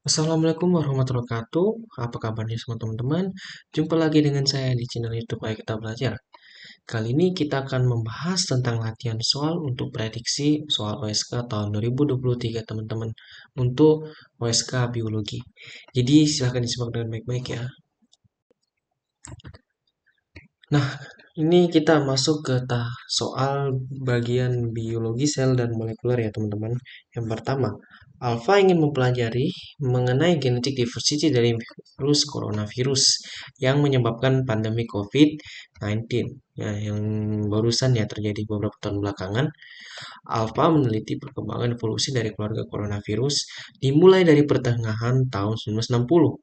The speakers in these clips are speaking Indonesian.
Assalamualaikum warahmatullahi wabarakatuh. Apa kabarnya semua teman-teman? Jumpa lagi dengan saya di channel YouTube Ayo Kita Belajar. Kali ini kita akan membahas tentang latihan soal untuk prediksi soal OSK tahun 2023 teman-teman untuk OSK Biologi. Jadi silahkan disimak dengan baik-baik ya. Nah, ini kita masuk ke soal bagian biologi sel dan molekuler ya teman-teman. Yang pertama, Alfa ingin mempelajari mengenai genetik diversity dari virus coronavirus yang menyebabkan pandemi COVID-19. Ya, yang barusan ya terjadi beberapa tahun belakangan. Alfa meneliti perkembangan evolusi dari keluarga coronavirus dimulai dari pertengahan tahun 1960.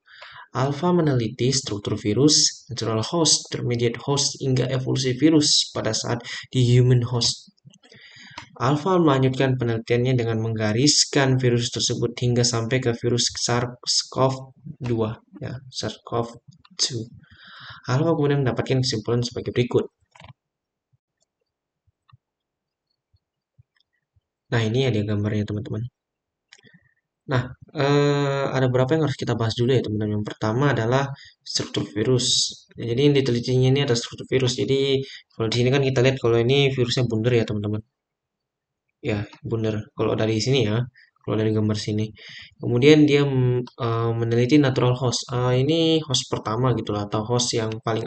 Alpha meneliti struktur virus, natural host, intermediate host, hingga evolusi virus pada saat di human host. Alpha melanjutkan penelitiannya dengan menggariskan virus tersebut hingga sampai ke virus SARS-CoV-2, ya, SARS-CoV-2. Alpha kemudian mendapatkan kesimpulan sebagai berikut. Nah, ini ada gambarnya teman-teman. Nah, ada beberapa yang harus kita bahas dulu ya teman-teman. Yang pertama adalah struktur virus. Jadi yang ditelitinya ini ada struktur virus. Jadi kalau di sini kan kita lihat kalau ini virusnya bundar ya teman-teman. Ya, bundar. Kalau dari sini ya, kalau dari gambar sini. Kemudian dia meneliti natural host. Ini host pertama gitu lah, atau host yang paling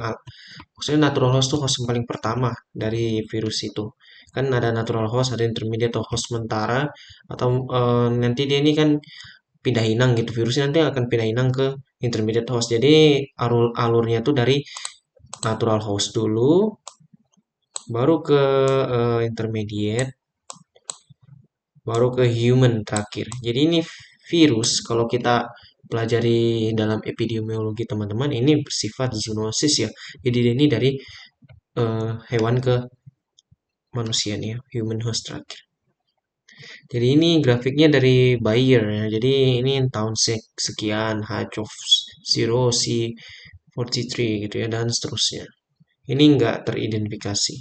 maksudnya natural host tuh host yang paling pertama dari virus itu. Kan ada natural host, ada intermediate atau host sementara, atau nanti dia ini kan pindah inang gitu, virusnya nanti akan pindah inang ke intermediate host. Jadi alurnya tuh dari natural host dulu, baru ke intermediate, baru ke human terakhir. Jadi ini virus kalau kita pelajari dalam epidemiologi teman-teman ini bersifat zoonosis ya. Jadi ini dari hewan ke manusia nih ya, human host terakhir. Jadi ini grafiknya dari Bayer ya. Jadi ini tahun sekian, H of 0, C43 gitu ya, dan seterusnya. Ini nggak teridentifikasi.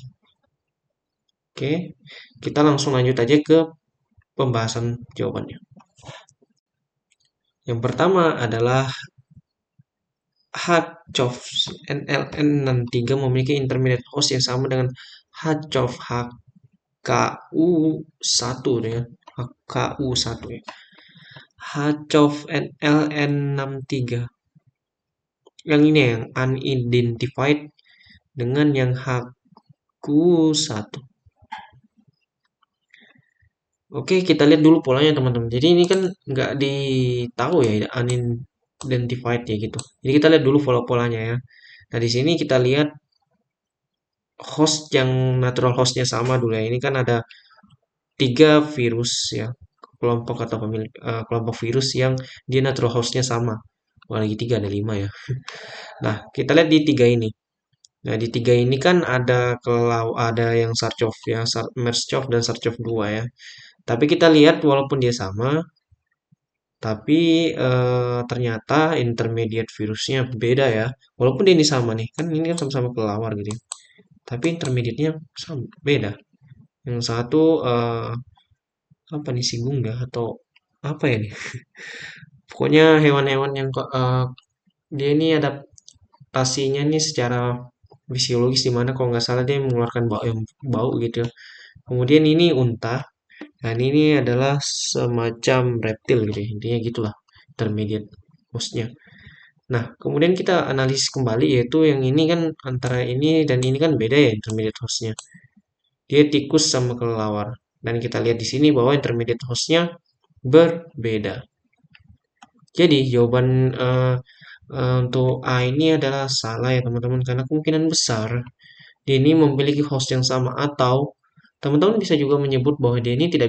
Oke, kita langsung lanjut aja ke pembahasan jawabannya. Yang pertama adalah HCOV NLN63 memiliki intermediate host yang sama dengan HCOV HKU1 ya. HKU1 ya. HCOV NLN63 yang ini yang unidentified dengan yang HQ1. Oke, kita lihat dulu polanya teman-teman. Jadi ini kan nggak ditahu ya unidentified ya gitu. Jadi kita lihat dulu polanya ya. Nah di sini kita lihat host yang natural hostnya sama dulu ya. Ini kan ada 3 virus ya, kelompok atau kelompok virus yang dia natural hostnya sama. Wah, lagi 3 ada 5 ya. Nah kita lihat di 3 ini. Nah di 3 ini kan ada yang SARS-CoV ya, MERS-CoV dan SARS-CoV-2 ya. Tapi kita lihat walaupun dia sama, tapi ternyata intermediate virusnya beda ya. Walaupun dia ini sama nih, kan ini kan sama-sama kelelawar gitu ya. Tapi intermediate-nya sama, beda. Yang satu apa nih singgung nggak atau apa ya nih? Pokoknya hewan-hewan yang dia ini adaptasinya nih secara fisiologis di mana kalau nggak salah dia mengeluarkan bau yang bau gitu ya. Kemudian ini unta. Dan ini adalah semacam reptil gitu ya. Intinya gitulah intermediate hostnya. Nah, kemudian kita analisis kembali yaitu yang ini kan antara ini dan ini kan beda ya intermediate hostnya. Dia tikus sama kelelawar. Dan kita lihat di sini bahwa intermediate hostnya berbeda. Jadi jawaban untuk A ini adalah salah ya teman-teman karena kemungkinan besar dia ini memiliki host yang sama atau teman-teman bisa juga menyebut bahwa dia ini tidak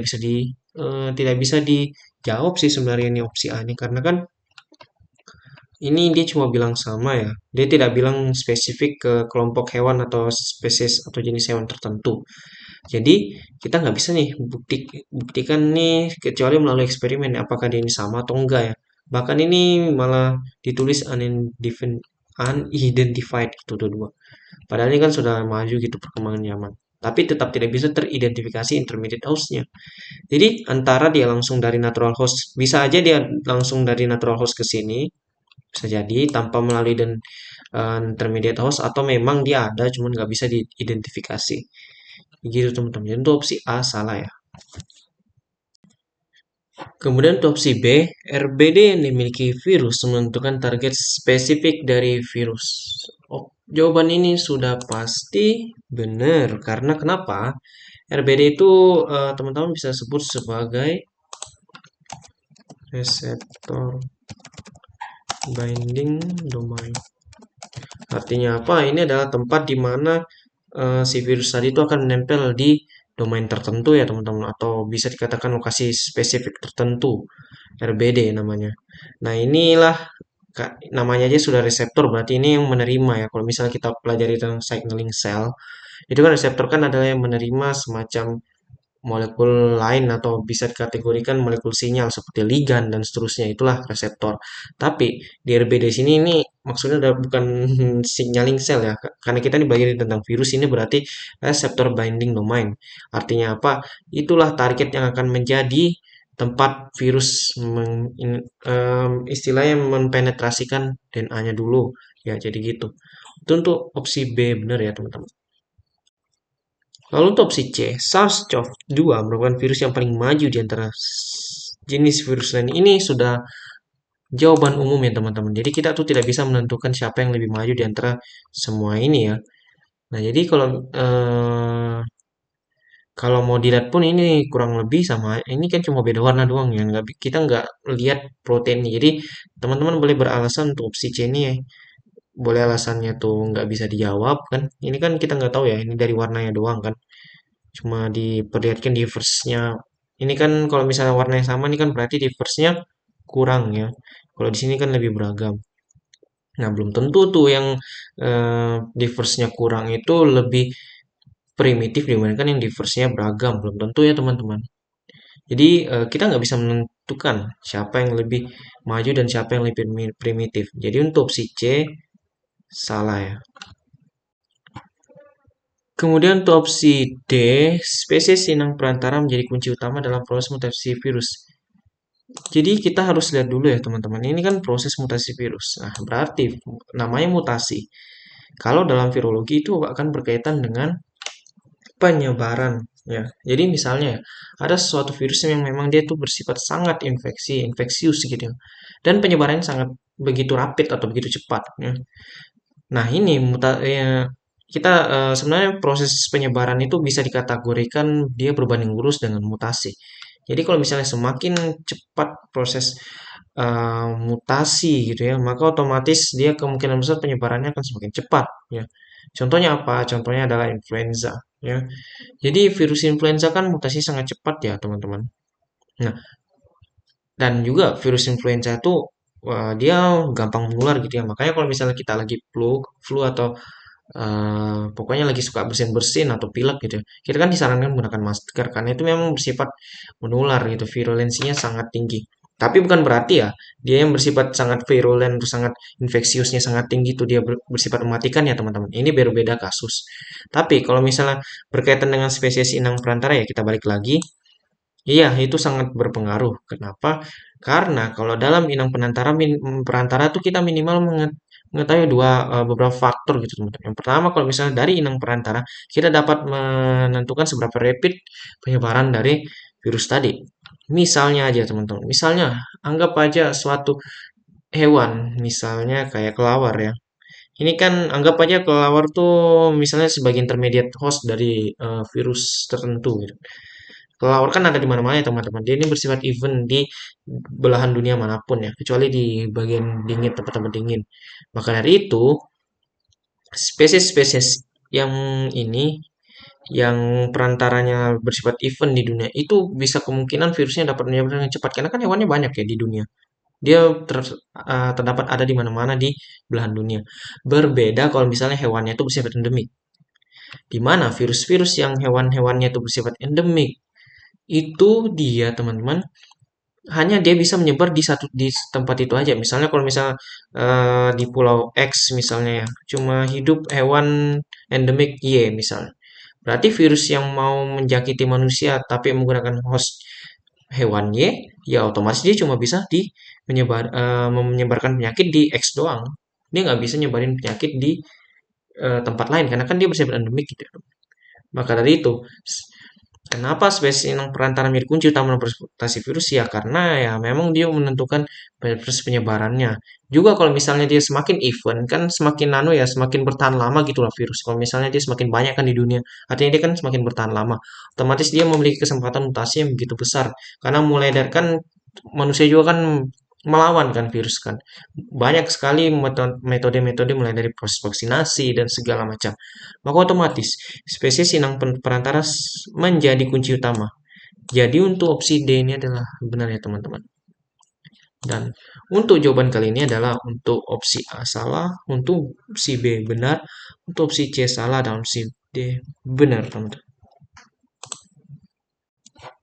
bisa dijawab sih sebenarnya ini opsi A ini karena kan ini dia cuma bilang sama ya. Dia tidak bilang spesifik ke kelompok hewan atau spesies atau jenis hewan tertentu. Jadi kita nggak bisa nih buktikan nih kecuali melalui eksperimen ya, apakah dia ini sama atau enggak ya. Bahkan ini malah ditulis unidentified gitu dua. Padahal ini kan sudah maju gitu perkembangan zaman. tapi tetap tidak bisa teridentifikasi intermediate hostnya. Jadi antara dia langsung dari natural host, bisa aja dia langsung dari natural host ke sini, bisa jadi tanpa melalui dan intermediate host, atau memang dia ada cuman nggak bisa diidentifikasi. Gitu teman-teman. Jadi untuk opsi A salah ya. Kemudian untuk opsi B, RBD yang dimiliki virus menentukan target spesifik dari virus. Oh, jawaban ini sudah pasti benar. Karena kenapa? RBD itu teman-teman bisa sebut sebagai reseptor binding domain. Artinya apa? Ini adalah tempat di mana si virus tadi itu akan menempel di domain tertentu ya teman-teman, atau bisa dikatakan lokasi spesifik tertentu, RBD namanya. Nah inilah namanya aja sudah reseptor, berarti ini yang menerima ya. Kalau misalnya kita pelajari tentang signaling cell, itu kan reseptor kan adalah yang menerima semacam molekul lain atau bisa dikategorikan molekul sinyal seperti ligan dan seterusnya, itulah reseptor. Tapi di RBD sini ini maksudnya adalah bukan signaling cell ya, karena kita ini belajar tentang virus, ini berarti reseptor binding domain. Artinya apa? Itulah target yang akan menjadi tempat virus istilahnya mempenetrasikan DNA-nya dulu ya, jadi gitu. Itu untuk opsi B benar ya teman-teman. Lalu untuk opsi C, SARS-CoV-2 merupakan virus yang paling maju di antara jenis virus lain. Ini sudah jawaban umum ya teman-teman. Jadi kita tuh tidak bisa menentukan siapa yang lebih maju di antara semua ini ya. Nah jadi kalau mau dilihat pun ini kurang lebih sama. Ini kan cuma beda warna doang ya. Kita nggak lihat proteinnya. Jadi teman-teman boleh beralasan untuk opsi C ini ya. Boleh alasannya tuh nggak bisa dijawab kan. Ini kan kita nggak tahu ya. Ini dari warnanya doang kan. Cuma diperlihatkan diverse-nya. Ini kan kalau misalnya warnanya sama ini kan berarti diverse-nya kurang ya. Kalau di sini kan lebih beragam. Nah, belum tentu tuh yang diverse-nya kurang itu lebih primitif dibandingkan yang diverse-nya beragam. Belum tentu ya teman-teman. Jadi kita nggak bisa menentukan siapa yang lebih maju dan siapa yang lebih primitif. Jadi untuk opsi C salah ya. Kemudian untuk opsi D, spesies inang perantara menjadi kunci utama dalam proses mutasi virus. Jadi kita harus lihat dulu ya teman-teman, ini kan proses mutasi virus. Nah, berarti namanya mutasi. Kalau dalam virologi itu akan berkaitan dengan penyebaran ya. Jadi misalnya ya, ada suatu virus yang memang dia tuh bersifat sangat infeksius gitu ya. Dan penyebarannya sangat begitu rapid atau begitu cepat ya. Nah, ini kita sebenarnya proses penyebaran itu bisa dikategorikan dia berbanding lurus dengan mutasi. Jadi kalau misalnya semakin cepat proses mutasi gitu ya, maka otomatis dia kemungkinan besar penyebarannya akan semakin cepat ya. Contohnya apa? Contohnya adalah influenza ya. Jadi virus influenza kan mutasi sangat cepat ya, teman-teman. Nah, dan juga virus influenza itu dia gampang menular gitu ya. Makanya kalau misalnya kita lagi flu atau pokoknya lagi suka bersin-bersin atau pilek gitu ya, kita kan disarankan menggunakan masker karena itu memang bersifat menular gitu, virulensinya sangat tinggi. Tapi bukan berarti ya dia yang bersifat sangat virulen atau sangat infeksiusnya sangat tinggi itu dia bersifat mematikan ya teman-teman. Ini berbeda kasus. Tapi kalau misalnya berkaitan dengan spesies inang perantara ya kita balik lagi. Iya, itu sangat berpengaruh. Kenapa? Karena kalau dalam inang perantara tuh kita minimal mengetahui beberapa faktor gitu teman-teman. Yang pertama, kalau misalnya dari inang perantara, kita dapat menentukan seberapa rapid penyebaran dari virus tadi. Misalnya aja teman-teman, misalnya anggap aja suatu hewan, misalnya kayak kelawar ya. Ini kan anggap aja kelawar tuh misalnya sebagai intermediate host dari virus tertentu gitu. Kelelawar kan ada di mana-mana ya teman-teman. Dia ini bersifat even di belahan dunia manapun ya, kecuali di bagian dingin, tempat-tempat dingin. Maka dari itu, spesies-spesies yang ini, yang perantaranya bersifat even di dunia, itu bisa kemungkinan virusnya dapat menyebar dengan cepat. Karena kan hewannya banyak ya di dunia. Dia terdapat ada di mana-mana di belahan dunia. Berbeda kalau misalnya hewannya itu bersifat endemik. Di mana virus-virus yang hewan-hewannya itu bersifat endemik, itu dia teman-teman hanya dia bisa menyebar di tempat itu aja. Misalnya kalau misalnya di Pulau X misalnya ya, cuma hidup hewan endemik Y misalnya. Berarti virus yang mau menjakiti manusia tapi menggunakan host hewan Y, ya otomatis dia cuma bisa menyebarkan penyakit di X doang. Dia nggak bisa nyebarin penyakit di tempat lain karena kan dia bersifat endemik gitu. Maka dari itu, kenapa spesies inang perantara menjadi kunci utama dalam transportasi virus? Ya karena ya memang dia menentukan proses penyebarannya. Juga kalau misalnya dia semakin event kan semakin nano ya semakin bertahan lama gitulah virus. Kalau misalnya dia semakin banyak kan di dunia, artinya dia kan semakin bertahan lama. Otomatis dia memiliki kesempatan mutasi yang begitu besar. Karena mulai dari kan manusia juga kan melawan kan virus kan. Banyak sekali metode-metode mulai dari proses vaksinasi dan segala macam. Maka otomatis spesies inang perantara menjadi kunci utama. Jadi untuk opsi D ini adalah benar ya teman-teman. Dan untuk jawaban kali ini adalah untuk opsi A salah, untuk opsi B benar, untuk opsi C salah, dan opsi D benar teman-teman.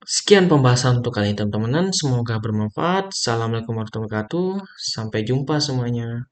Sekian pembahasan untuk kali ini teman-teman. Semoga bermanfaat. Assalamualaikum warahmatullahi wabarakatuh. Sampai jumpa semuanya.